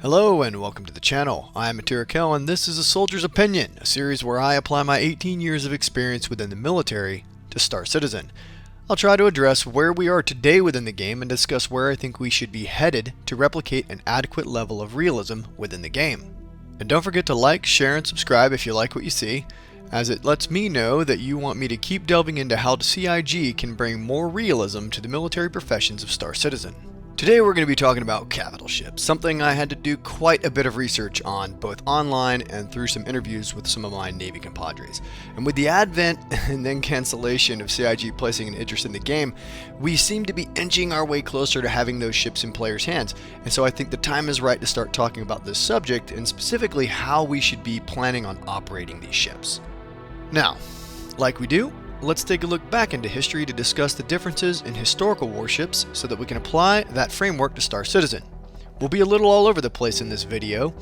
Hello and welcome to the channel. I am attira.kell and this is A Soldier's Opinion, a series where I apply my 18 years of experience within the military to Star Citizen. I'll try to address where we are today within the game and discuss where I think we should be headed to replicate an adequate level of realism within the game. And don't forget to like, share, and subscribe if you like what you see, as it lets me know that you want me to keep delving into how CIG can bring more realism to the military professions of Star Citizen. Today we're going to be talking about capital ships, something I had to do quite a bit of research on, both online and through some interviews with some of my Navy compadres. And with the advent and then cancellation of CIG placing an interest in the game, we seem to be inching our way closer to having those ships in players' hands. And so I think the time is right to start talking about this subject and specifically how we should be planning on operating these ships. Now, like we do, let's take a look back into history to discuss the differences in historical warships so that we can apply that framework to Star Citizen. We'll be a little all over the place in this video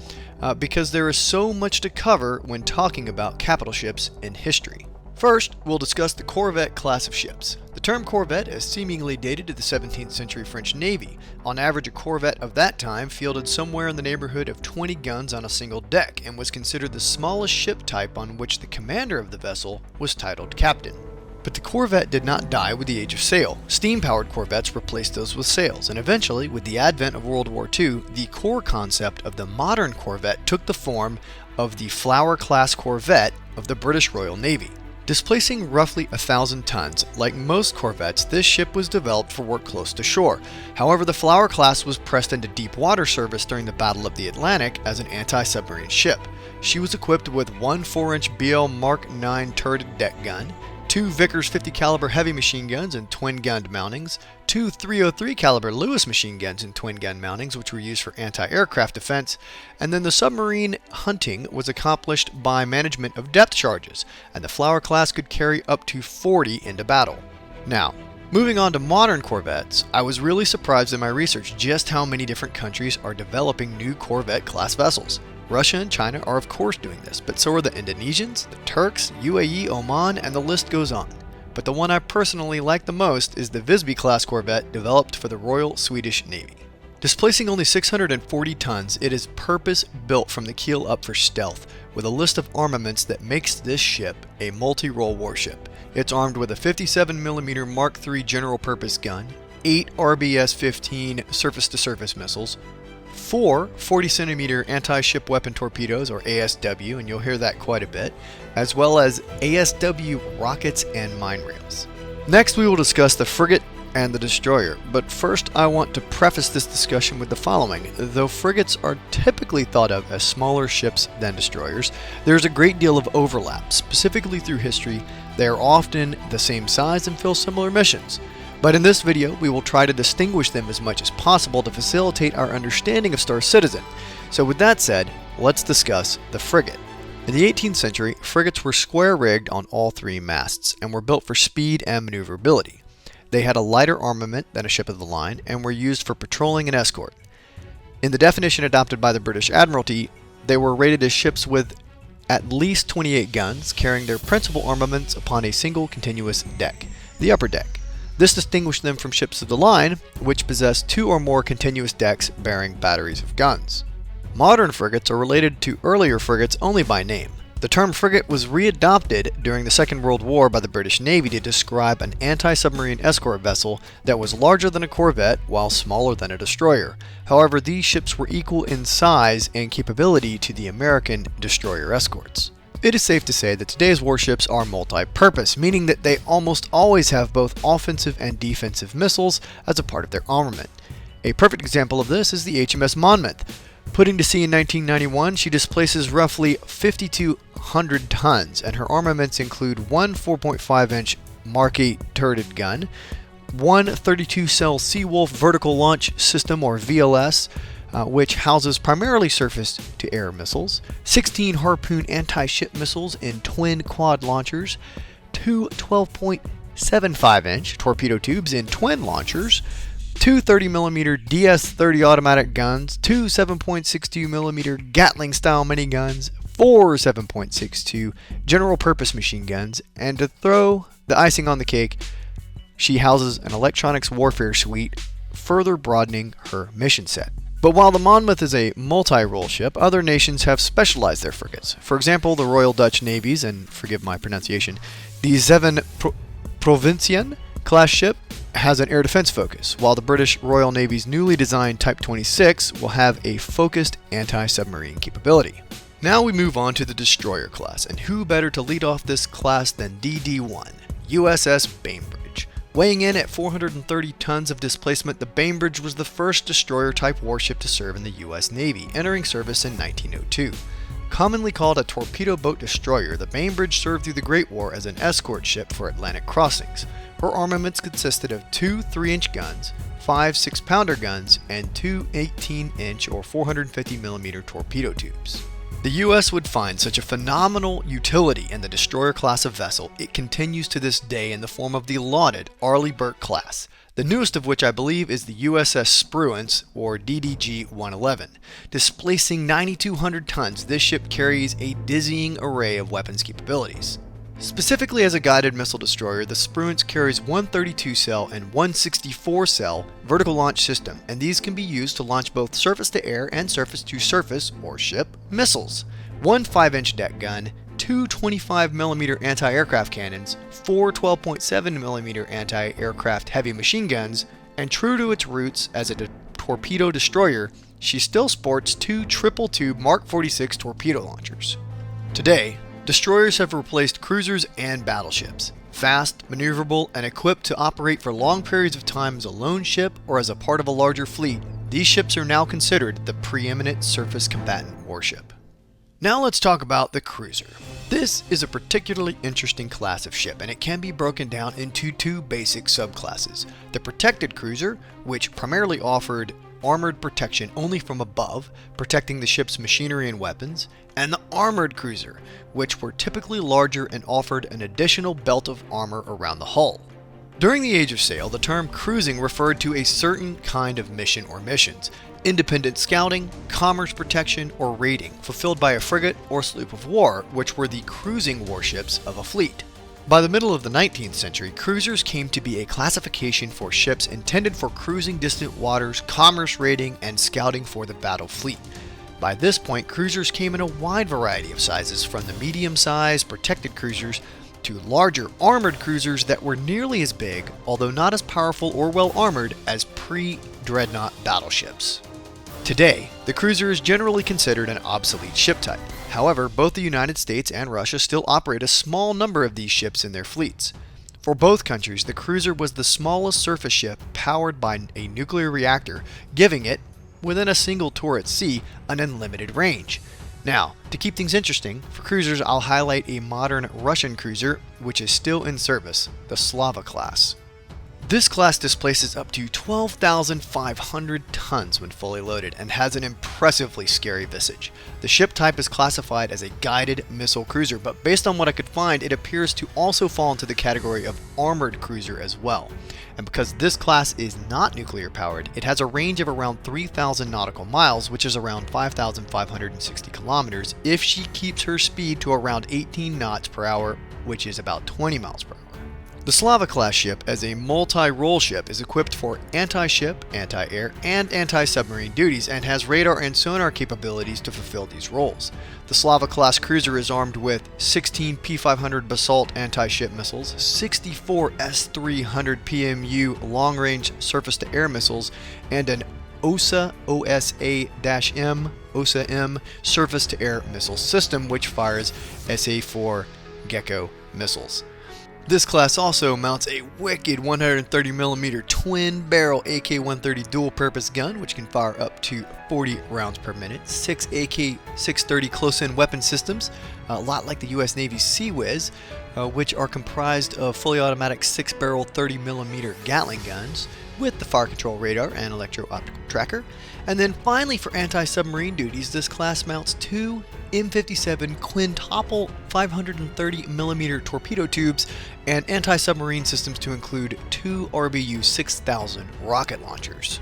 because there is so much to cover when talking about capital ships in history. First, we'll discuss the Corvette class of ships. The term Corvette is seemingly dated to the 17th century French Navy. On average, a Corvette of that time fielded somewhere in the neighborhood of 20 guns on a single deck and was considered the smallest ship type on which the commander of the vessel was titled captain. But the Corvette did not die with the age of sail. Steam-powered Corvettes replaced those with sails, and eventually, with the advent of World War II, the core concept of the modern Corvette took the form of the Flower-class Corvette of the British Royal Navy. Displacing roughly 1,000 tons, like most Corvettes, this ship was developed for work close to shore. However, the Flower class was pressed into deep water service during the Battle of the Atlantic as an anti-submarine ship. She was equipped with one 4-inch BL Mark IX turreted deck gun, two Vickers 50 caliber heavy machine guns and twin-gunned mountings, two 303 caliber Lewis machine guns and twin-gun mountings which were used for anti-aircraft defense, and then the submarine hunting was accomplished by management of depth charges, and the Flower class could carry up to 40 into battle. Now, moving on to modern Corvettes, I was really surprised in my research just how many different countries are developing new Corvette class vessels. Russia and China are of course doing this, but so are the Indonesians, the Turks, UAE, Oman, and the list goes on. But the one I personally like the most is the Visby class Corvette developed for the Royal Swedish Navy. Displacing only 640 tons, it is purpose-built from the keel up for stealth, with a list of armaments that makes this ship a multi-role warship. It's armed with a 57mm Mark III general-purpose gun, 8 RBS-15 surface-to-surface missiles, 4 40cm anti-ship weapon torpedoes, or ASW, and you'll hear that quite a bit, as well as ASW rockets and mine rails. Next, we will discuss the frigate and the destroyer, but first I want to preface this discussion with the following. Though frigates are typically thought of as smaller ships than destroyers, there is a great deal of overlap. Specifically through history, they are often the same size and fill similar missions. But in this video, we will try to distinguish them as much as possible to facilitate our understanding of Star Citizen. So with that said, let's discuss the frigate. In the 18th century, frigates were square-rigged on all three masts and were built for speed and maneuverability. They had a lighter armament than a ship of the line and were used for patrolling and escort. In the definition adopted by the British Admiralty, they were rated as ships with at least 28 guns, carrying their principal armaments upon a single continuous deck, the upper deck. This distinguished them from ships of the line, which possessed 2 or more continuous decks bearing batteries of guns. Modern frigates are related to earlier frigates only by name. The term frigate was readopted during the Second World War by the British Navy to describe an anti-submarine escort vessel that was larger than a corvette while smaller than a destroyer. However, these ships were equal in size and capability to the American destroyer escorts. It is safe to say that today's warships are multi-purpose, meaning that they almost always have both offensive and defensive missiles as a part of their armament. A perfect example of this is the a.m.m.o. Monmouth. Putting to sea in 1991, she displaces roughly 5,200 tons, and her armaments include one 4.5-inch Mark VIII turreted gun, one 32-cell Seawolf vertical launch system, or VLS, which houses primarily surface-to-air missiles, 16 Harpoon anti-ship missiles in twin quad launchers, two 12.75-inch torpedo tubes in twin launchers, two 30mm DS-30 automatic guns, two 7.62mm Gatling-style miniguns, four 7.62 general-purpose machine guns, and to throw the icing on the cake, she houses an electronics warfare suite, further broadening her mission set. But while the Monmouth is a multi-role ship, other nations have specialized their frigates. For example, the Royal Dutch Navy's, and forgive my pronunciation, the Zeven Provinciën class ship has an air defense focus, while the British Royal Navy's newly designed Type 26 will have a focused anti-submarine capability. Now we move on to the destroyer class, and who better to lead off this class than DD-1, USS Bainbridge. Weighing in at 430 tons of displacement, the Bainbridge was the first destroyer-type warship to serve in the U.S. Navy, entering service in 1902. Commonly called a torpedo boat destroyer, the Bainbridge served through the Great War as an escort ship for Atlantic crossings. Her armaments consisted of 2 3-inch guns, 5 6-pounder guns, and 2 18-inch or 450mm torpedo tubes. The U.S. would find such a phenomenal utility in the destroyer class of vessel, it continues to this day in the form of the lauded Arleigh Burke class, the newest of which I believe is the USS Spruance, or DDG-111. Displacing 9,200 tons, this ship carries a dizzying array of weapons capabilities. Specifically as a guided missile destroyer, the Spruance carries one 32-cell and one 64-cell vertical launch system, and these can be used to launch both surface-to-air and surface-to-surface, or ship, missiles. One 5-inch deck gun, two 25mm anti-aircraft cannons, four 12.7mm anti-aircraft heavy machine guns, and true to its roots as a torpedo destroyer, she still sports two triple-tube Mark 46 torpedo launchers. Today, destroyers have replaced cruisers and battleships. Fast, maneuverable, and equipped to operate for long periods of time as a lone ship or as a part of a larger fleet, these ships are now considered the preeminent surface combatant warship. Now let's talk about the cruiser. This is a particularly interesting class of ship, and it can be broken down into two basic subclasses. The protected cruiser, which primarily offered armored protection only from above, protecting the ship's machinery and weapons, and the armored cruiser, which were typically larger and offered an additional belt of armor around the hull. During the Age of Sail, the term cruising referred to a certain kind of mission or missions, independent scouting, commerce protection, or raiding, fulfilled by a frigate or sloop of war, which were the cruising warships of a fleet. By the middle of the 19th century, cruisers came to be a classification for ships intended for cruising distant waters, commerce raiding, and scouting for the battle fleet. By this point, cruisers came in a wide variety of sizes, from the medium-sized protected cruisers to larger armored cruisers that were nearly as big, although not as powerful or well armored, as pre-dreadnought battleships. Today, the cruiser is generally considered an obsolete ship type. However, both the United States and Russia still operate a small number of these ships in their fleets. For both countries, the cruiser was the smallest surface ship powered by a nuclear reactor, giving it, within a single tour at sea, an unlimited range. Now, to keep things interesting, for cruisers I'll highlight a modern Russian cruiser which is still in service, the Slava class. This class displaces up to 12,500 tons when fully loaded and has an impressively scary visage. The ship type is classified as a guided missile cruiser, but based on what I could find, it appears to also fall into the category of armored cruiser as well. And because this class is not nuclear powered, it has a range of around 3,000 nautical miles, which is around 5,560 kilometers, if she keeps her speed to around 18 knots per hour, which is about 20 miles per hour. The Slava class ship, as a multi-role ship, is equipped for anti-ship, anti-air, and anti-submarine duties and has radar and sonar capabilities to fulfill these roles. The Slava class cruiser is armed with 16 P500 Basalt anti-ship missiles, 64 S300 PMU long-range surface-to-air missiles, and an OSA-M surface-to-air missile system, which fires SA-4 Gecko missiles. This class also mounts a wicked 130mm twin-barrel AK-130 dual-purpose gun, which can fire up to 40 rounds per minute, 6 AK-630 close-in weapon systems, a lot like the U.S. Navy's Sea Whiz, which are comprised of fully automatic 6-barrel 30mm Gatling guns, with the fire control radar and electro-optical tracker. And then finally, for anti-submarine duties, this class mounts two M57 quintuple 530mm torpedo tubes and anti-submarine systems to include two RBU 6000 rocket launchers.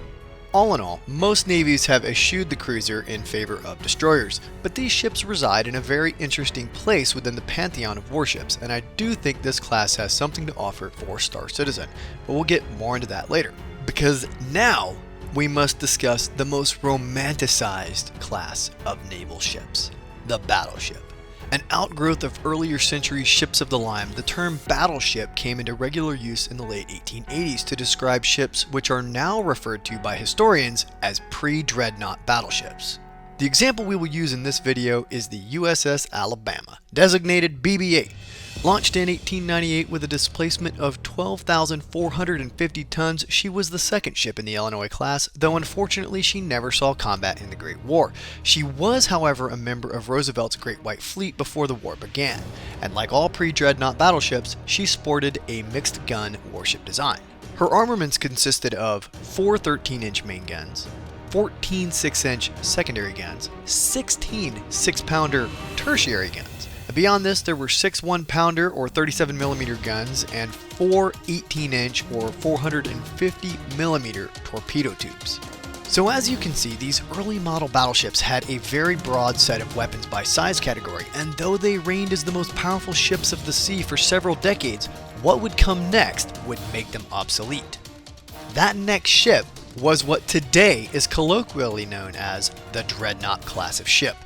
All in all, most navies have eschewed the cruiser in favor of destroyers, but these ships reside in a very interesting place within the pantheon of warships, and I do think this class has something to offer for Star Citizen, but we'll get more into that later. Because now, we must discuss the most romanticized class of naval ships, the battleship. An outgrowth of earlier century ships of the line, the term battleship came into regular use in the late 1880s to describe ships which are now referred to by historians as pre-dreadnought battleships. The example we will use in this video is the USS Alabama, designated BB-8. Launched in 1898 with a displacement of 12,450 tons, she was the second ship in the Illinois class, though unfortunately she never saw combat in the Great War. She was, however, a member of Roosevelt's Great White Fleet before the war began, and like all pre-dreadnought battleships, she sported a mixed-gun warship design. Her armaments consisted of 4 13-inch main guns, 14 6-inch secondary guns, 16 6-pounder tertiary guns. Beyond this, there were 6 1-pounder or 37mm guns and 4 18-inch or 450mm torpedo tubes. So as you can see, these early model battleships had a very broad set of weapons by size category, and though they reigned as the most powerful ships of the sea for several decades, what would come next would make them obsolete. That next ship was what today is colloquially known as the Dreadnought class of ship.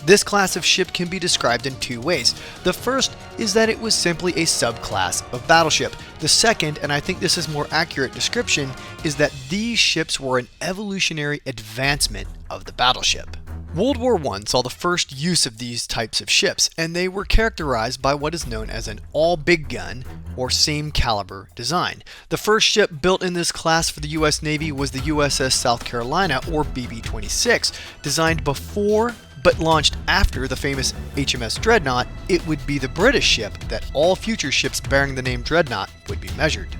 This class of ship can be described in two ways. The first is that it was simply a subclass of battleship. The second, and I think this is more accurate description, is that these ships were an evolutionary advancement of the battleship. World War I saw the first use of these types of ships, and they were characterized by what is known as an all-big gun or same caliber design. The first ship built in this class for the US Navy was the USS South Carolina, or BB-26. Designed before but launched after the famous HMS Dreadnought, it would be the British ship that all future ships bearing the name Dreadnought would be measured.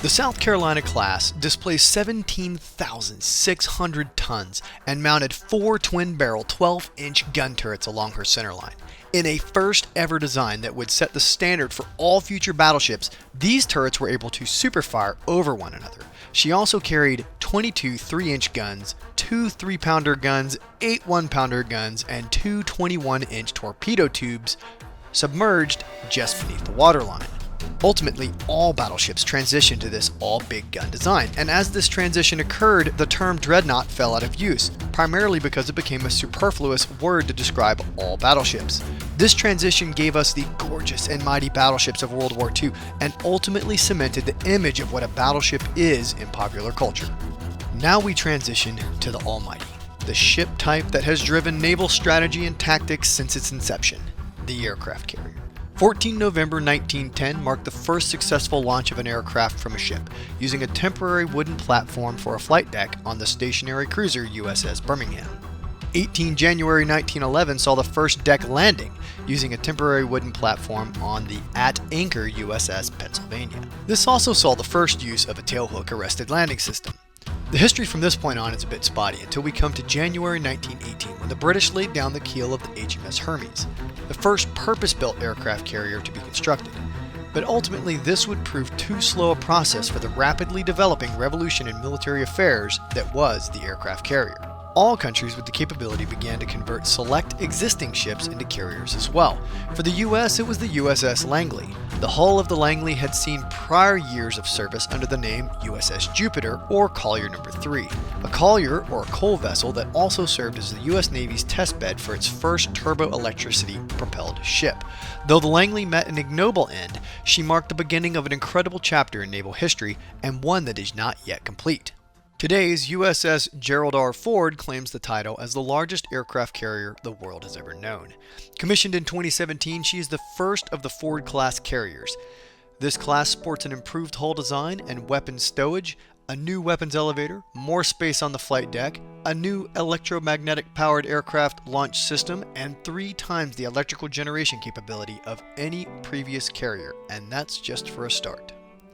The South Carolina class displaced 17,600 tons and mounted 4 twin-barrel 12-inch gun turrets along her centerline. In a first-ever design that would set the standard for all future battleships, these turrets were able to superfire over one another. She also carried 22 3-inch guns, 2 3-pounder guns, 8 1-pounder guns, and 2 21-inch torpedo tubes submerged just beneath the waterline. Ultimately, all battleships transitioned to this all-big gun design, and as this transition occurred, the term dreadnought fell out of use, primarily because it became a superfluous word to describe all battleships. This transition gave us the gorgeous and mighty battleships of World War II, and ultimately cemented the image of what a battleship is in popular culture. Now we transition to the almighty, the ship type that has driven naval strategy and tactics since its inception, the aircraft carrier. 14 November 1910 marked the first successful launch of an aircraft from a ship, using a temporary wooden platform for a flight deck on the stationary cruiser USS Birmingham. 18 January 1911 saw the first deck landing, using a temporary wooden platform on the at anchor USS Pennsylvania. This also saw the first use of a tailhook arrested landing system. The history from this point on is a bit spotty until we come to January 1918, when the British laid down the keel of the HMS Hermes, the first purpose-built aircraft carrier to be constructed. But ultimately, this would prove too slow a process for the rapidly developing revolution in military affairs that was the aircraft carrier. All countries with the capability began to convert select existing ships into carriers as well. For the US, it was the USS Langley. The hull of the Langley had seen prior years of service under the name USS Jupiter, or Collier No. 3, a collier or a coal vessel that also served as the US Navy's testbed for its first turbo-electricity propelled ship. Though the Langley met an ignoble end, she marked the beginning of an incredible chapter in naval history, and one that is not yet complete. Today's USS Gerald R. Ford claims the title as the largest aircraft carrier the world has ever known. Commissioned in 2017, she is the first of the Ford-class carriers. This class sports an improved hull design and weapons stowage, a new weapons elevator, more space on the flight deck, a new electromagnetic-powered aircraft launch system, and 3 times the electrical generation capability of any previous carrier, and that's just for a start.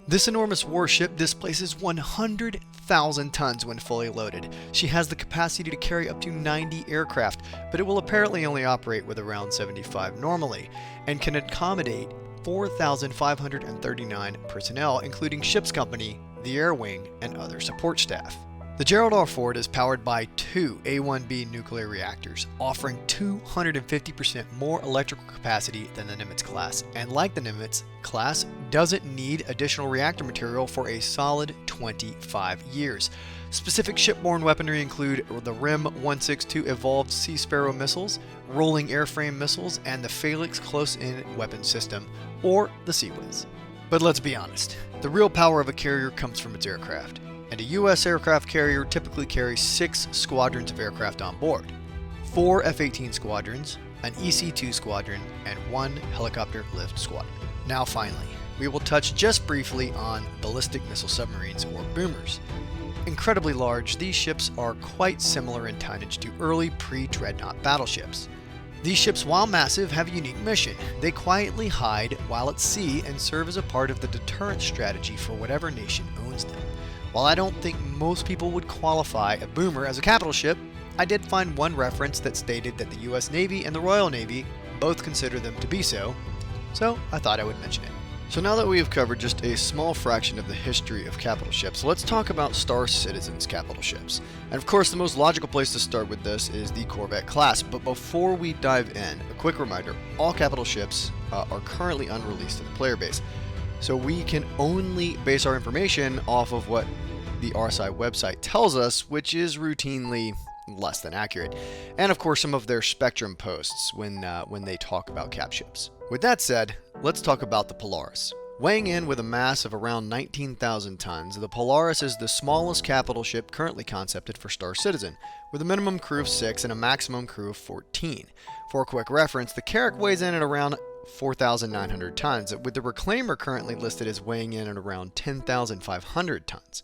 This enormous warship displaces 100,000 tons when fully loaded. She has the capacity to carry up to 90 aircraft, but it will apparently only operate with around 75 normally, and can accommodate 4,539 personnel, including ship's company, the air wing, and other support staff. The Gerald R. Ford is powered by 2 A-1B nuclear reactors, offering 250% more electrical capacity than the Nimitz class, and like the Nimitz class, doesn't need additional reactor material for a solid 25 years. Specific shipborne weaponry include the RIM 162 Evolved Sea Sparrow missiles, rolling airframe missiles, and the Phalanx close-in weapon system, or the Sea Whiz. But let's be honest, the real power of a carrier comes from its aircraft, and a U.S. aircraft carrier typically carries 6 squadrons of aircraft on board, 4 F-18 squadrons, an EC-2 squadron, and 1 helicopter lift squadron. Now finally, we will touch just briefly on ballistic missile submarines, or boomers. Incredibly large, these ships are quite similar in tonnage to early pre-dreadnought battleships. These ships, while massive, have a unique mission. They quietly hide while at sea and serve as a part of the deterrent strategy for whatever nation owns them. While I don't think most people would qualify a boomer as a capital ship, I did find one reference that stated that the US Navy and the Royal Navy both consider them to be so I thought I would mention it. So now that we have covered just a small fraction of the history of capital ships, let's talk about Star Citizen's capital ships. And of course, the most logical place to start with this is the Corvette class, but before we dive in, a quick reminder, all capital ships are currently unreleased to the player base. So we can only base our information off of what the RSI website tells us, which is routinely less than accurate. And of course, some of their Spectrum posts when they talk about cap ships. With that said, let's talk about the Polaris. Weighing in with a mass of around 19,000 tons, the Polaris is the smallest capital ship currently concepted for Star Citizen, with a minimum crew of 6 and a maximum crew of 14. For a quick reference, the Carrack weighs in at around 4,900 tons, with the Reclaimer currently listed as weighing in at around 10,500 tons.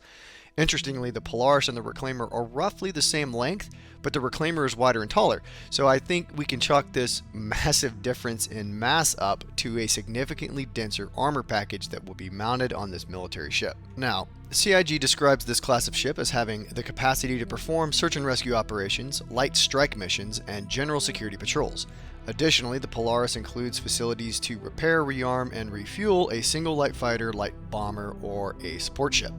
Interestingly, the Polaris and the Reclaimer are roughly the same length, but the Reclaimer is wider and taller, so I think we can chalk this massive difference in mass up to a significantly denser armor package that will be mounted on this military ship. Now, CIG describes this class of ship as having the capacity to perform search and rescue operations, light strike missions, and general security patrols. Additionally, the Polaris includes facilities to repair, rearm, and refuel a single light fighter, light bomber, or a support ship.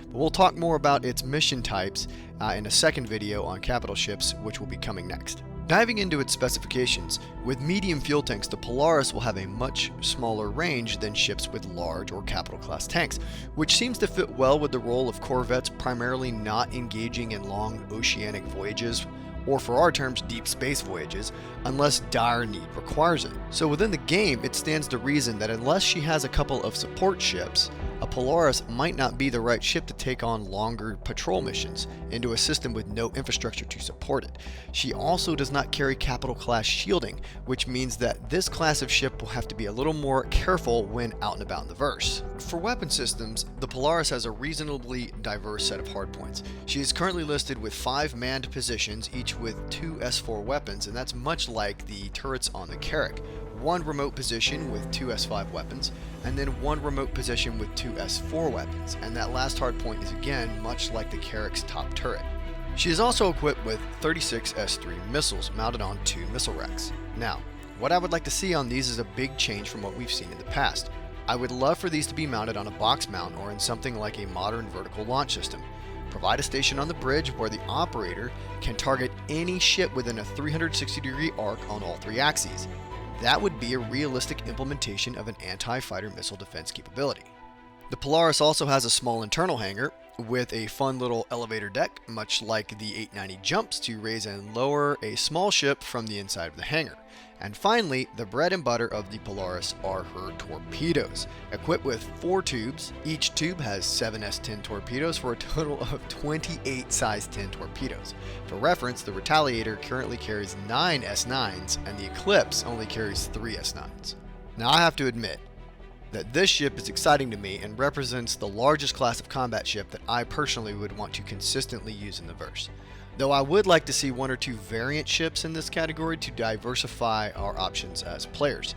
But we'll talk more about its mission types in a second video on capital ships, which will be coming next. Diving into its specifications, with medium fuel tanks, the Polaris will have a much smaller range than ships with large or capital class tanks, which seems to fit well with the role of corvettes primarily not engaging in long oceanic voyages, or for our terms, deep space voyages, unless dire need requires it. So within the game, it stands to reason that unless she has a couple of support ships, a Polaris might not be the right ship to take on longer patrol missions into a system with no infrastructure to support it. She also does not carry capital class shielding, which means that this class of ship will have to be a little more careful when out and about in the verse. For weapon systems, the Polaris has a reasonably diverse set of hardpoints. She is currently listed with 5 manned positions, each with 2 S4 weapons, and that's much like the turrets on the Carrack. 1 remote position with 2 S5 weapons, and then 1 remote position with 2 S4 weapons, and that last hardpoint is again much like the Carrack's top turret. She is also equipped with 36 S3 missiles mounted on 2 missile racks. Now, what I would like to see on these is a big change from what we've seen in the past. I would love for these to be mounted on a box mount or in something like a modern vertical launch system. Provide a station on the bridge where the operator can target any ship within a 360-degree arc on all 3 axes. That would be a realistic implementation of an anti-fighter missile defense capability. The Polaris also has a small internal hangar with a fun little elevator deck, much like the 890 jumps to raise and lower a small ship from the inside of the hangar. And finally, the bread and butter of the Polaris are her torpedoes. Equipped with 4 tubes, each tube has 7 S10 torpedoes for a total of 28 size 10 torpedoes. For reference, the Retaliator currently carries 9 S9s and the Eclipse only carries 3 S9s. Now I have to admit that this ship is exciting to me and represents the largest class of combat ship that I personally would want to consistently use in the verse. Though I would like to see 1 or 2 variant ships in this category to diversify our options as players.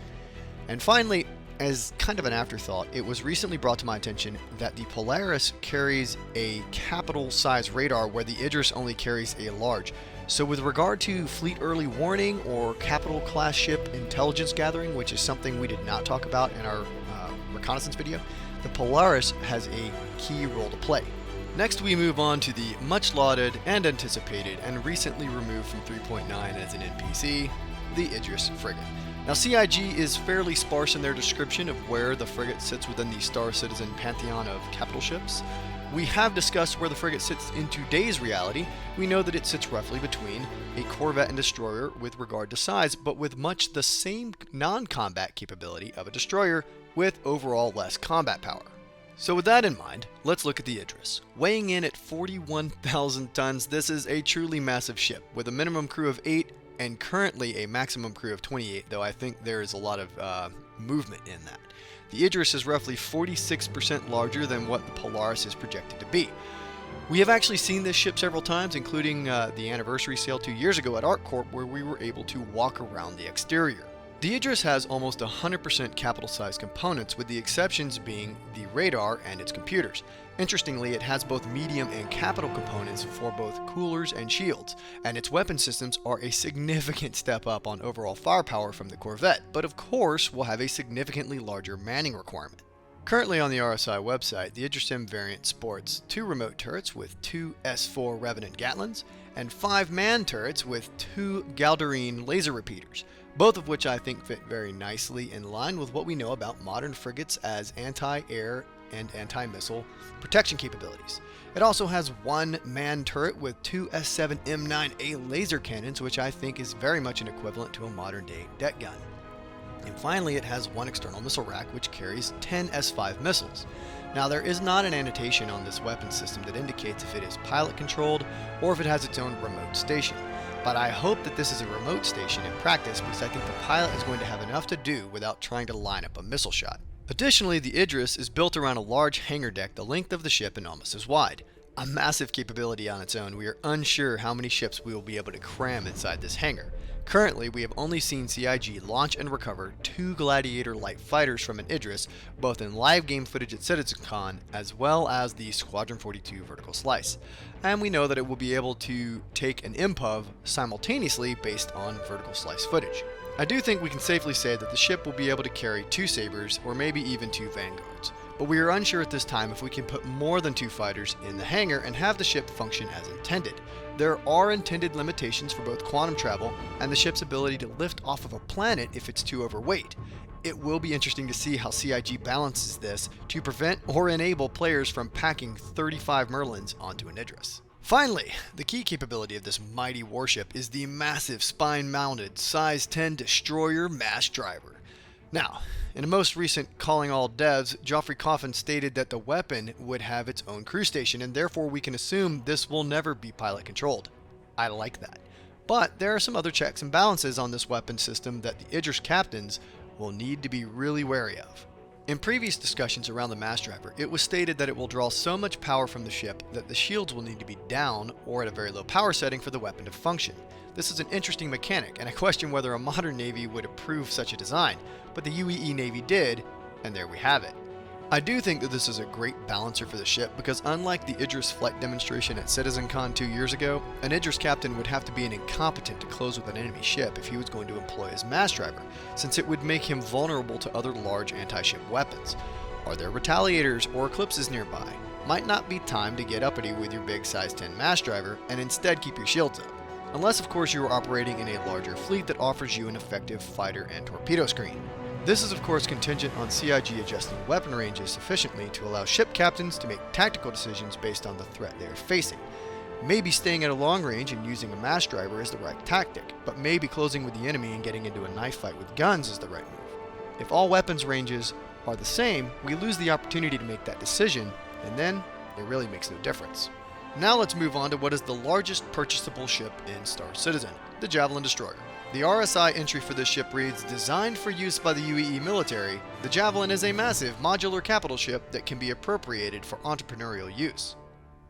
And finally, as kind of an afterthought, it was recently brought to my attention that the Polaris carries a capital size radar where the Idris only carries a large. So with regard to fleet early warning or capital class ship intelligence gathering, which is something we did not talk about in our reconnaissance video, the Polaris has a key role to play. Next, we move on to the much lauded and anticipated and recently removed from 3.9 as an NPC, the Idris frigate. Now, CIG is fairly sparse in their description of where the frigate sits within the Star Citizen pantheon of capital ships. We have discussed where the frigate sits in today's reality. We know that it sits roughly between a Corvette and destroyer with regard to size, but with much the same non-combat capability of a destroyer with overall less combat power. So with that in mind, let's look at the Idris. Weighing in at 41,000 tons, this is a truly massive ship with a minimum crew of 8 and currently a maximum crew of 28, though I think there is a lot of movement in that. The Idris is roughly 46% larger than what the Polaris is projected to be. We have actually seen this ship several times, including the anniversary sale 2 years ago at ArcCorp, where we were able to walk around the exterior. The Idris has almost 100% capital-sized components, with the exceptions being the radar and its computers. Interestingly, it has both medium and capital components for both coolers and shields, and its weapon systems are a significant step up on overall firepower from the Corvette, but of course will have a significantly larger manning requirement. Currently on the RSI website, the Idris M variant sports 2 remote turrets with 2 S4 Revenant Gatlins and 5 man turrets with 2 Galderine laser repeaters, both of which I think fit very nicely in line with what we know about modern frigates as anti-air and anti-missile protection capabilities. It also has 1 man turret with 2 S7M9A laser cannons, which I think is very much an equivalent to a modern day deck gun. And finally, it has 1 external missile rack which carries 10 S5 missiles. Now, there is not an annotation on this weapon system that indicates if it is pilot controlled or if it has its own remote station. But I hope that this is a remote station in practice, because I think the pilot is going to have enough to do without trying to line up a missile shot. Additionally, the Idris is built around a large hangar deck the length of the ship and almost as wide. A massive capability on its own. We are unsure how many ships we will be able to cram inside this hangar. Currently, we have only seen CIG launch and recover 2 Gladiator light fighters from an Idris, both in live game footage at CitizenCon, as well as the Squadron 42 vertical slice. And we know that it will be able to take an MPOV simultaneously based on vertical slice footage. I do think we can safely say that the ship will be able to carry 2 Sabres, or maybe even 2 Vanguards. But we are unsure at this time if we can put more than 2 fighters in the hangar and have the ship function as intended. There are intended limitations for both quantum travel and the ship's ability to lift off of a planet if it's too overweight. It will be interesting to see how CIG balances this to prevent or enable players from packing 35 Merlins onto an Idris. Finally, the key capability of this mighty warship is the massive spine-mounted size 10 destroyer mass driver. Now, in a most recent Calling All Devs, Joffrey Coffin stated that the weapon would have its own crew station, and therefore we can assume this will never be pilot controlled. I like that. But there are some other checks and balances on this weapon system that the Idris captains will need to be really wary of. In previous discussions around the mass driver, it was stated that it will draw so much power from the ship that the shields will need to be down or at a very low power setting for the weapon to function. This is an interesting mechanic, and I question whether a modern Navy would approve such a design, but the UEE Navy did, and there we have it. I do think that this is a great balancer for the ship, because unlike the Idris flight demonstration at CitizenCon 2 years ago, an Idris captain would have to be an incompetent to close with an enemy ship if he was going to employ his mass driver, since it would make him vulnerable to other large anti-ship weapons. Are there retaliators or eclipses nearby? Might not be time to get uppity with your big size 10 mass driver, and instead keep your shields up. Unless of course you are operating in a larger fleet that offers you an effective fighter and torpedo screen. This is of course contingent on CIG adjusting weapon ranges sufficiently to allow ship captains to make tactical decisions based on the threat they are facing. Maybe staying at a long range and using a mass driver is the right tactic, but maybe closing with the enemy and getting into a knife fight with guns is the right move. If all weapons ranges are the same, we lose the opportunity to make that decision, and then it really makes no difference. Now let's move on to what is the largest purchasable ship in Star Citizen, the Javelin destroyer. The RSI entry for this ship reads, designed for use by the UEE military, the Javelin is a massive modular capital ship that can be appropriated for entrepreneurial use.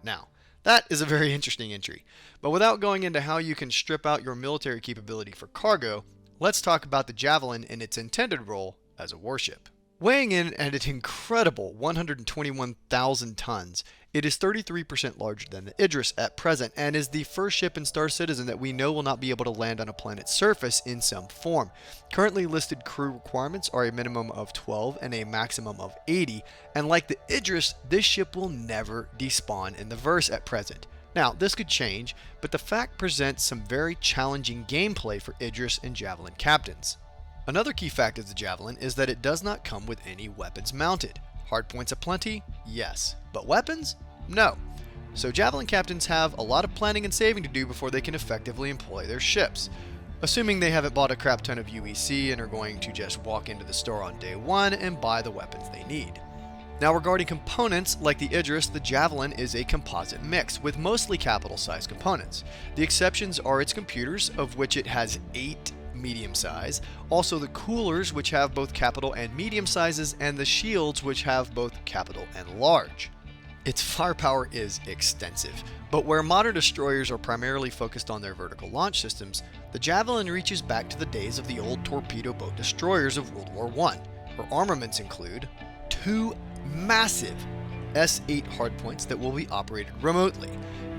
Now, that is a very interesting entry, but without going into how you can strip out your military capability for cargo, let's talk about the Javelin and its intended role as a warship. Weighing in at an incredible 121,000 tons, it is 33% larger than the Idris at present and is the first ship in Star Citizen that we know will not be able to land on a planet's surface in some form. Currently listed crew requirements are a minimum of 12 and a maximum of 80, and like the Idris, this ship will never despawn in the verse at present. Now, this could change, but the fact presents some very challenging gameplay for Idris and Javelin captains. Another key fact of the Javelin is that it does not come with any weapons mounted. Hardpoints aplenty? Yes. But weapons? No. So Javelin captains have a lot of planning and saving to do before they can effectively employ their ships. Assuming they haven't bought a crap ton of UEC and are going to just walk into the store on day one and buy the weapons they need. Now regarding components, like the Idris, the Javelin is a composite mix with mostly capital-sized components. The exceptions are its computers, of which it has 8 medium size, also the coolers, which have both capital and medium sizes, and the shields, which have both capital and large. Its firepower is extensive, but where modern destroyers are primarily focused on their vertical launch systems, the Javelin reaches back to the days of the old torpedo boat destroyers of World War I, where armaments include 2 massive S8 hardpoints that will be operated remotely.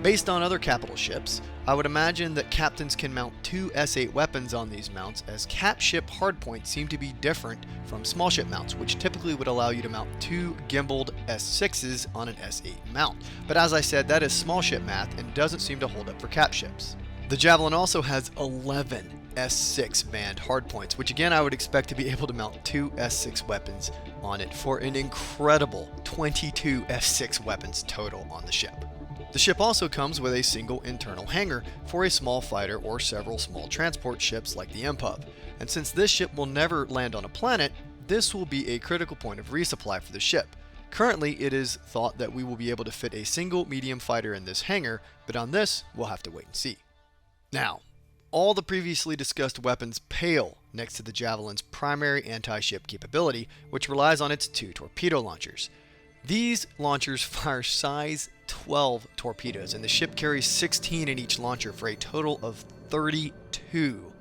Based on other capital ships, I would imagine that captains can mount 2 S8 weapons on these mounts, as cap ship hardpoints seem to be different from small ship mounts, which typically would allow you to mount 2 gimbaled S6s on an S8 mount. But as I said, that is small ship math and doesn't seem to hold up for cap ships. The Javelin also has 11 S6 manned hardpoints, which again I would expect to be able to mount 2 S6 weapons on it for an incredible 22 S6 weapons total on the ship. The ship also comes with a single internal hangar for a small fighter or several small transport ships like the a.m.m.o. And since this ship will never land on a planet, this will be a critical point of resupply for the ship. Currently, it is thought that we will be able to fit a single medium fighter in this hangar, but on this, we'll have to wait and see. Now, all the previously discussed weapons pale next to the Javelin's primary anti-ship capability, which relies on its 2 torpedo launchers. These launchers fire size 12 torpedoes, and the ship carries 16 in each launcher for a total of 32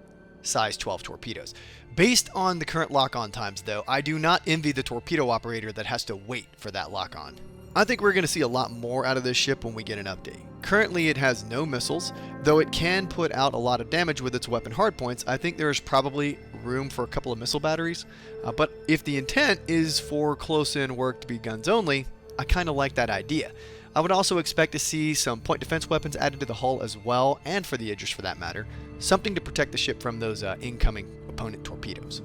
size 12 torpedoes. Based on the current lock-on times, though, I do not envy the torpedo operator that has to wait for that lock-on. I think we're going to see a lot more out of this ship when we get an update. Currently, it has no missiles, though it can put out a lot of damage with its weapon hardpoints. I think there's probably room for a couple of missile batteries, but if the intent is for close-in work to be guns only, I kind of like that idea. I would also expect to see some point defense weapons added to the hull as well, and for the Idris for that matter, something to protect the ship from those incoming opponent torpedoes.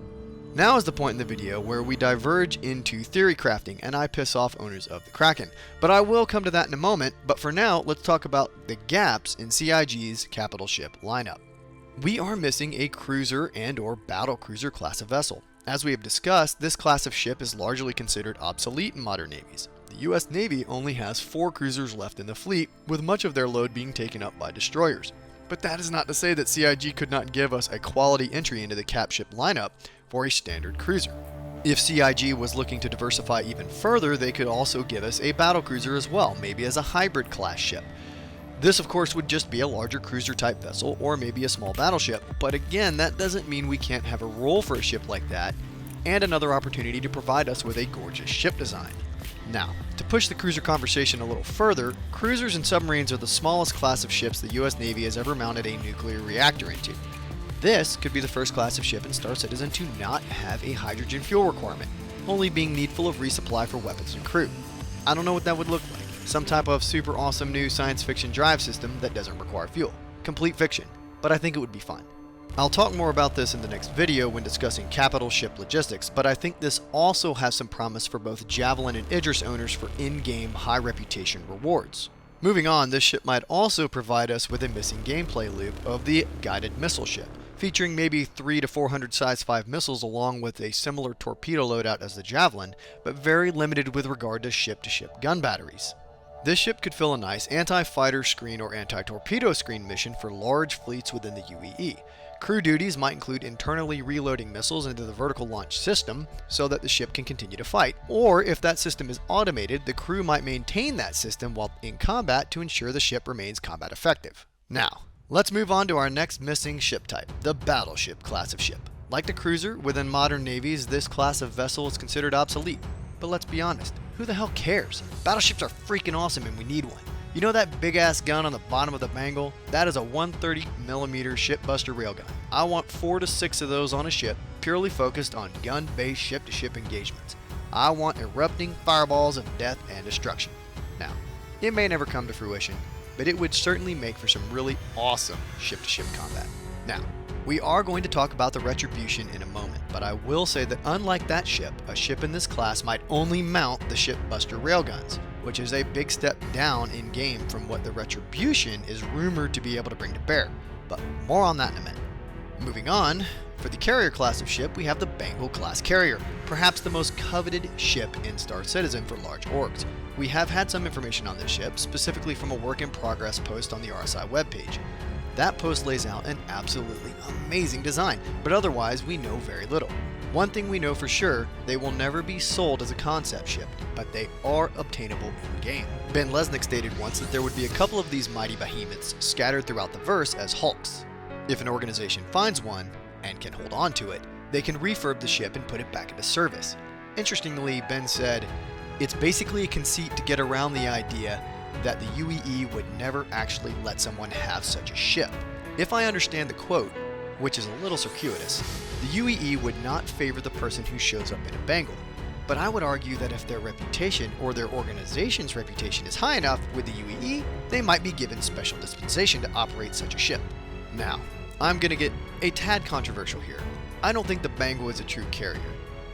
Now is the point in the video where we diverge into theory crafting and I piss off owners of the Kracken. But I will come to that in a moment, but for now, let's talk about the gaps in CIG's capital ship lineup. We are missing a cruiser and or battle cruiser class of vessel. As we have discussed, this class of ship is largely considered obsolete in modern navies. The US Navy only has 4 cruisers left in the fleet, with much of their load being taken up by destroyers. But that is not to say that CIG could not give us a quality entry into the cap ship lineup for a standard cruiser. If CIG was looking to diversify even further, they could also give us a battle cruiser as well, maybe as a hybrid class ship. This of course would just be a larger cruiser type vessel or maybe a small battleship, but again that doesn't mean we can't have a role for a ship like that and another opportunity to provide us with a gorgeous ship design. Now, to push the cruiser conversation a little further, cruisers and submarines are the smallest class of ships the US Navy has ever mounted a nuclear reactor into. This could be the first class of ship in Star Citizen to not have a hydrogen fuel requirement, only being needful of resupply for weapons and crew. I don't know what that would look like. Some type of super awesome new science fiction drive system that doesn't require fuel. Complete fiction, but I think it would be fun. I'll talk more about this in the next video when discussing capital ship logistics, but I think this also has some promise for both Javelin and Idris owners for in-game high reputation rewards. Moving on, this ship might also provide us with a missing gameplay loop of the guided missile ship, featuring maybe 300 to 400 size 5 missiles along with a similar torpedo loadout as the Javelin, but very limited with regard to ship-to-ship gun batteries. This ship could fill a nice anti-fighter screen or anti-torpedo screen mission for large fleets within the UEE. Crew duties might include internally reloading missiles into the vertical launch system so that the ship can continue to fight, or if that system is automated, the crew might maintain that system while in combat to ensure the ship remains combat effective. Now, let's move on to our next missing ship type, the battleship class of ship. Like the cruiser, within modern navies, this class of vessel is considered obsolete. But let's be honest, who the hell cares? Battleships are freaking awesome and we need one. You know that big ass gun on the bottom of the Bengal? That is a 130mm shipbuster railgun. I want 4 to 6 of those on a ship, purely focused on gun-based ship-to-ship engagements. I want erupting fireballs of death and destruction. Now, it may never come to fruition, but it would certainly make for some really awesome ship-to-ship combat. Now, we are going to talk about the Retribution in a moment, but I will say that unlike that ship, a ship in this class might only mount the shipbuster railguns, which is a big step down in game from what the Retribution is rumored to be able to bring to bear, but more on that in a minute. Moving on, for the carrier class of ship, we have the Bengal class carrier, perhaps the most coveted ship in Star Citizen for large orgs. We have had some information on this ship, specifically from a work in progress post on the RSI webpage. That post lays out an absolutely amazing design, but otherwise we know very little. One thing we know for sure, they will never be sold as a concept ship, but they are obtainable in-game. Ben Lesnick stated once that there would be a couple of these mighty behemoths scattered throughout the verse as hulks. If an organization finds one, and can hold on to it, they can refurb the ship and put it back into service. Interestingly, Ben said, "It's basically a conceit to get around the idea that the UEE would never actually let someone have such a ship. If I understand the quote, which is a little circuitous, the UEE would not favor the person who shows up in a Bengal. But I would argue that if their reputation or their organization's reputation is high enough with the UEE, they might be given special dispensation to operate such a ship." Now, I'm going to get a tad controversial here. I don't think the Bengal is a true carrier.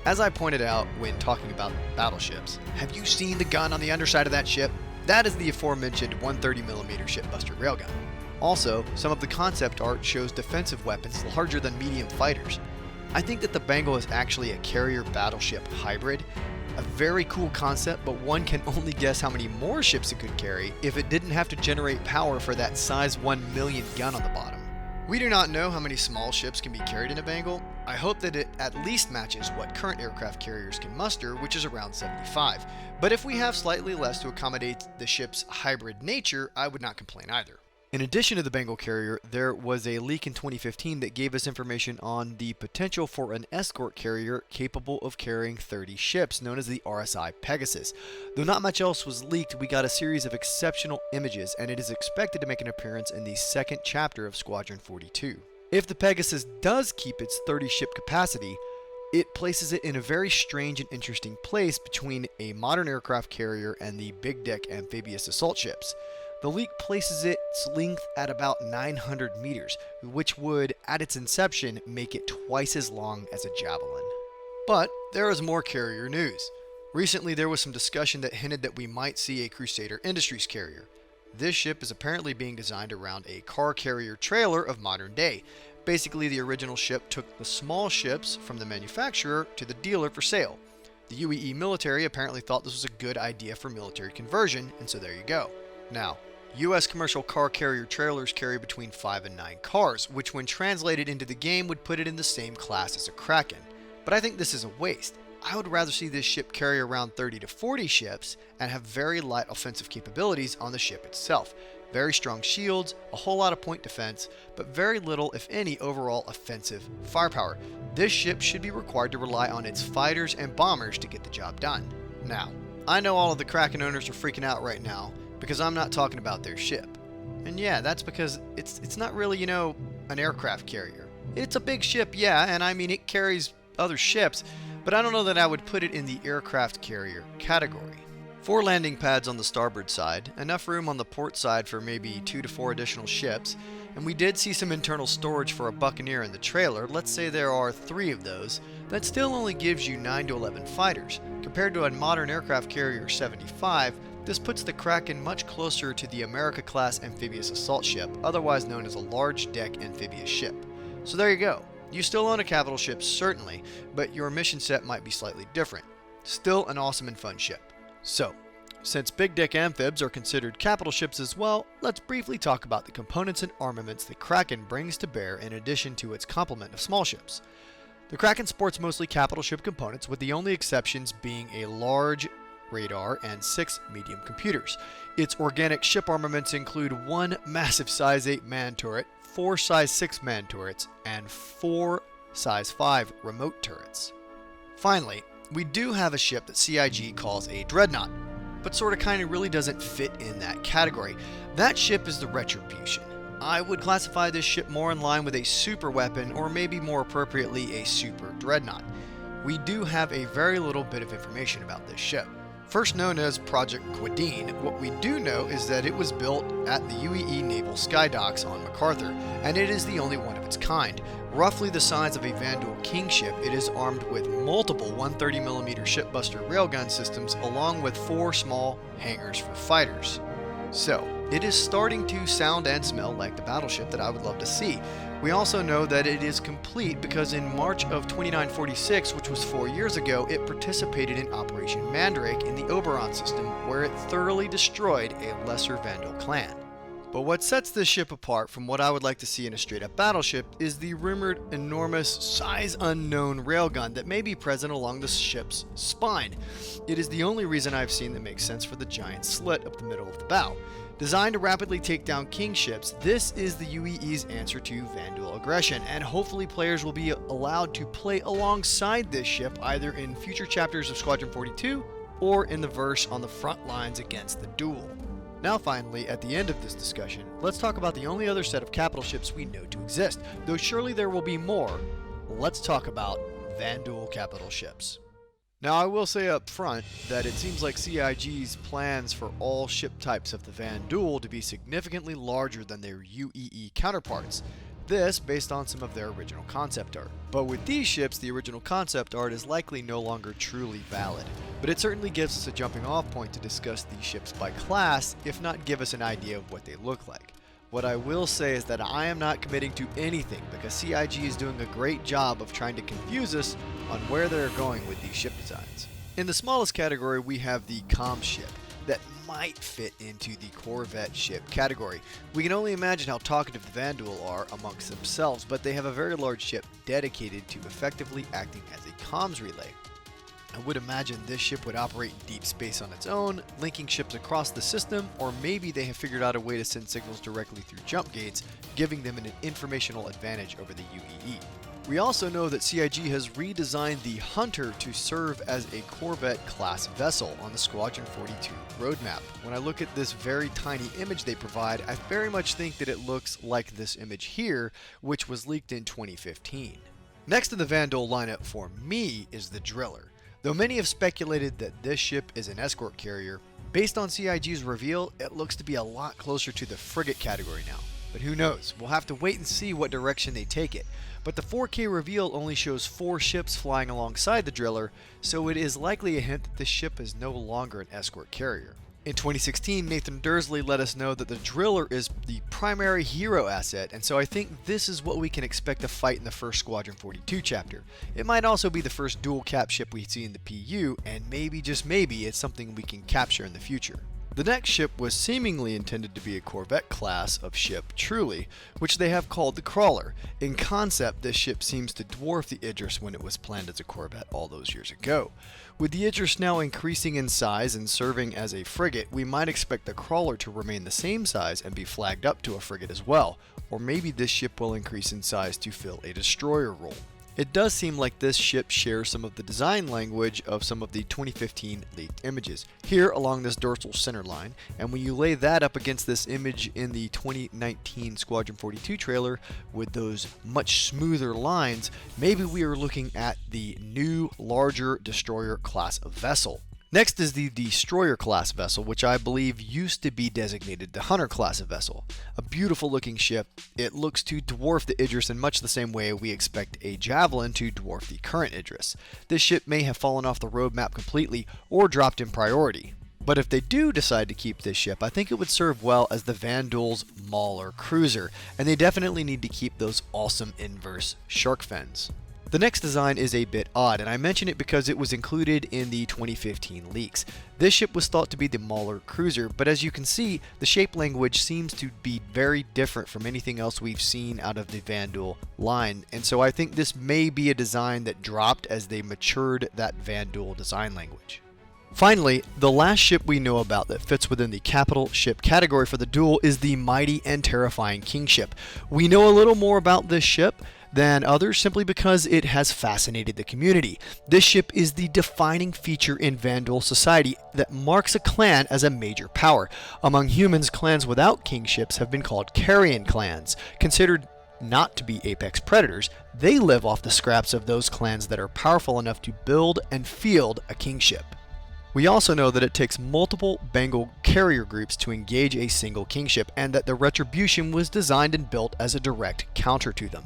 As I pointed out when talking about battleships, have you seen the gun on the underside of that ship? That is the aforementioned 130mm shipbuster railgun. Also, some of the concept art shows defensive weapons larger than medium fighters. I think that the Bengal is actually a carrier battleship hybrid. A very cool concept, but one can only guess how many more ships it could carry if it didn't have to generate power for that size 1 million gun on the bottom. We do not know how many small ships can be carried in a Bengal. I hope that it at least matches what current aircraft carriers can muster, which is around 75. But if we have slightly less to accommodate the ship's hybrid nature, I would not complain either. In addition to the Bengal carrier, there was a leak in 2015 that gave us information on the potential for an escort carrier capable of carrying 30 ships, known as the RSI Pegasus. Though not much else was leaked, we got a series of exceptional images, and it is expected to make an appearance in the second chapter of Squadron 42. If the Pegasus does keep its 30 ship capacity, it places it in a very strange and interesting place between a modern aircraft carrier and the big deck amphibious assault ships. The leak places its length at about 900 meters, which would, at its inception, make it twice as long as a Javelin. But there is more carrier news. Recently there was some discussion that hinted that we might see a Crusader Industries carrier. This ship is apparently being designed around a car carrier trailer of modern day. Basically, the original ship took the small ships from the manufacturer to the dealer for sale. The UEE military apparently thought this was a good idea for military conversion, and so there you go. Now, U.S. commercial car carrier trailers carry between 5 and 9 cars, which when translated into the game would put it in the same class as a Kraken. But I think this is a waste. I would rather see this ship carry around 30 to 40 ships and have very light offensive capabilities on the ship itself. Very strong shields, a whole lot of point defense, but very little, if any, overall offensive firepower. This ship should be required to rely on its fighters and bombers to get the job done. Now, I know all of the Kraken owners are freaking out right now, because I'm not talking about their ship. And yeah, that's because it's not really, an aircraft carrier. It's a big ship, yeah, and I mean it carries other ships, but I don't know that I would put it in the aircraft carrier category. 4 landing pads on the starboard side, enough room on the port side for maybe 2 to 4 additional ships, and we did see some internal storage for a Buccaneer in the trailer. Let's say there are 3 of those. That still only gives you 9 to 11 fighters. Compared to a modern aircraft carrier 75, this puts the Kraken much closer to the America-class amphibious assault ship, otherwise known as a large deck amphibious ship. So there you go. You still own a capital ship, certainly, but your mission set might be slightly different. Still an awesome and fun ship. So, since big deck amphibs are considered capital ships as well, let's briefly talk about the components and armaments that Kraken brings to bear in addition to its complement of small ships. The Kraken sports mostly capital ship components, with the only exceptions being a large radar and 6 medium computers. Its organic ship armaments include 1 massive size 8 man turret, 4 size 6 man turrets, and 4 size 5 remote turrets. Finally, we do have a ship that CIG calls a dreadnought, but sorta kinda really doesn't fit in that category. That ship is the Retribution. I would classify this ship more in line with a super weapon, or maybe more appropriately a super dreadnought. We do have a very little bit of information about this ship. First known as Project Quadine, what we do know is that it was built at the UEE Naval Sky Docks on MacArthur, and it is the only one of its kind. Roughly the size of a Vanduul King ship, it is armed with multiple 130mm shipbuster railgun systems along with 4 small hangars for fighters. So, it is starting to sound and smell like the battleship that I would love to see. We also know that it is complete because in March of 2946, which was 4 years ago, it participated in Operation Mandrake in the Oberon system, where it thoroughly destroyed a lesser Vanduul clan. But what sets this ship apart from what I would like to see in a straight-up battleship is the rumored enormous, size-unknown railgun that may be present along the ship's spine. It is the only reason I've seen that makes sense for the giant slit up the middle of the bow. Designed to rapidly take down King ships, this is the UEE's answer to Vanduul aggression, and hopefully players will be allowed to play alongside this ship either in future chapters of Squadron 42 or in the verse on the front lines against the duel. Now finally, at the end of this discussion, let's talk about the only other set of capital ships we know to exist. Though surely there will be more, let's talk about Vanduul capital ships. Now I will say up front that it seems like CIG's plans for all ship types of the Vanduul to be significantly larger than their UEE counterparts. This based on some of their original concept art. But with these ships, the original concept art is likely no longer truly valid. But it certainly gives us a jumping off point to discuss these ships by class, if not give us an idea of what they look like. What I will say is that I am not committing to anything because CIG is doing a great job of trying to confuse us on where they're going with these ship designs. In the smallest category, we have the comm ship that might fit into the Corvette ship category. We can only imagine how talkative the Vanduul are amongst themselves, but they have a very large ship dedicated to effectively acting as a comms relay. I would imagine this ship would operate in deep space on its own, linking ships across the system, or maybe they have figured out a way to send signals directly through jump gates, giving them an informational advantage over the UEE. We also know that CIG has redesigned the Hunter to serve as a Corvette-class vessel on the Squadron 42 roadmap. When I look at this very tiny image they provide, I very much think that it looks like this image here, which was leaked in 2015. Next in the Vanduul lineup for me is the Driller. Though many have speculated that this ship is an escort carrier, based on CIG's reveal, it looks to be a lot closer to the Frigate category now. But who knows, we'll have to wait and see what direction they take it. But the 4K reveal only shows 4 ships flying alongside the Driller, so it is likely a hint that this ship is no longer an escort carrier. In 2016, Nathan Dursley let us know that the Driller is the primary hero asset, and so I think this is what we can expect to fight in the first Squadron 42 chapter. It might also be the first dual cap ship we see in the PU, and maybe, just maybe, it's something we can capture in the future. The next ship was seemingly intended to be a Corvette class of ship, truly, which they have called the Crawler. In concept, this ship seems to dwarf the Idris when it was planned as a Corvette all those years ago. With the Idris now increasing in size and serving as a frigate, we might expect the Crawler to remain the same size and be flagged up to a frigate as well, or maybe this ship will increase in size to fill a destroyer role. It does seem like this ship shares some of the design language of some of the 2015 leaked images, here along this dorsal center line, and when you lay that up against this image in the 2019 Squadron 42 trailer with those much smoother lines, maybe we are looking at the new, larger destroyer class of vessel. Next is the Destroyer class vessel, which I believe used to be designated the Hunter class of vessel. A beautiful looking ship, it looks to dwarf the Idris in much the same way we expect a Javalin to dwarf the current Idris. This ship may have fallen off the roadmap completely or dropped in priority. But if they do decide to keep this ship, I think it would serve well as the Vanduul's Mauler cruiser, and they definitely need to keep those awesome inverse shark fins. The next design is a bit odd, and I mention it because it was included in the 2015 leaks. This ship was thought to be the Mauler cruiser, but as you can see, the shape language seems to be very different from anything else we've seen out of the Vanduul line, and so I think this may be a design that dropped as they matured that Vanduul design language. Finally, the last ship we know about that fits within the capital ship category for the duel is the mighty and terrifying King ship. We know a little more about this ship than others simply because it has fascinated the community. This ship is the defining feature in Vanduul society that marks a clan as a major power. Among humans, clans without kingships have been called carrion clans. Considered not to be apex predators, they live off the scraps of those clans that are powerful enough to build and field a kingship. We also know that it takes multiple Bengal Carrier groups to engage a single kingship, and that the Retribution was designed and built as a direct counter to them.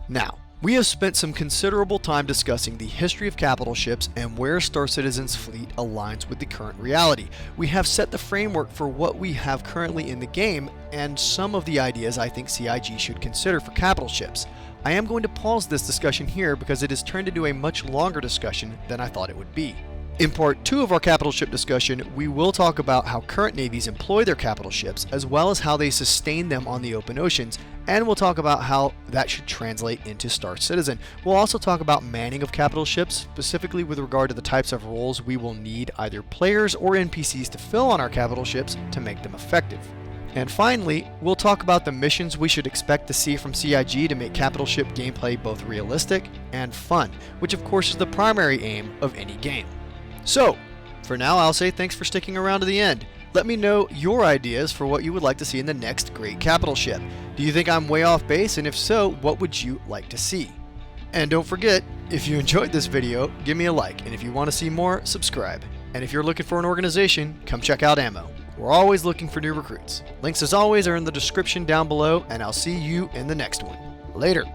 Now, we have spent some considerable time discussing the history of capital ships and where Star Citizen's fleet aligns with the current reality. We have set the framework for what we have currently in the game and some of the ideas I think CIG should consider for capital ships. I am going to pause this discussion here because it has turned into a much longer discussion than I thought it would be. In part 2 of our capital ship discussion, we will talk about how current navies employ their capital ships, as well as how they sustain them on the open oceans, and we'll talk about how that should translate into Star Citizen. We'll also talk about manning of capital ships, specifically with regard to the types of roles we will need either players or NPCs to fill on our capital ships to make them effective. And finally, we'll talk about the missions we should expect to see from CIG to make capital ship gameplay both realistic and fun, which of course is the primary aim of any game. So, for now I'll say thanks for sticking around to the end. Let me know your ideas for what you would like to see in the next great capital ship. Do you think I'm way off base, and if so, what would you like to see? And don't forget, if you enjoyed this video, give me a like, and if you want to see more, subscribe. And if you're looking for an organization, come check out a.m.m.o. We're always looking for new recruits. Links as always are in the description down below, and I'll see you in the next one. Later.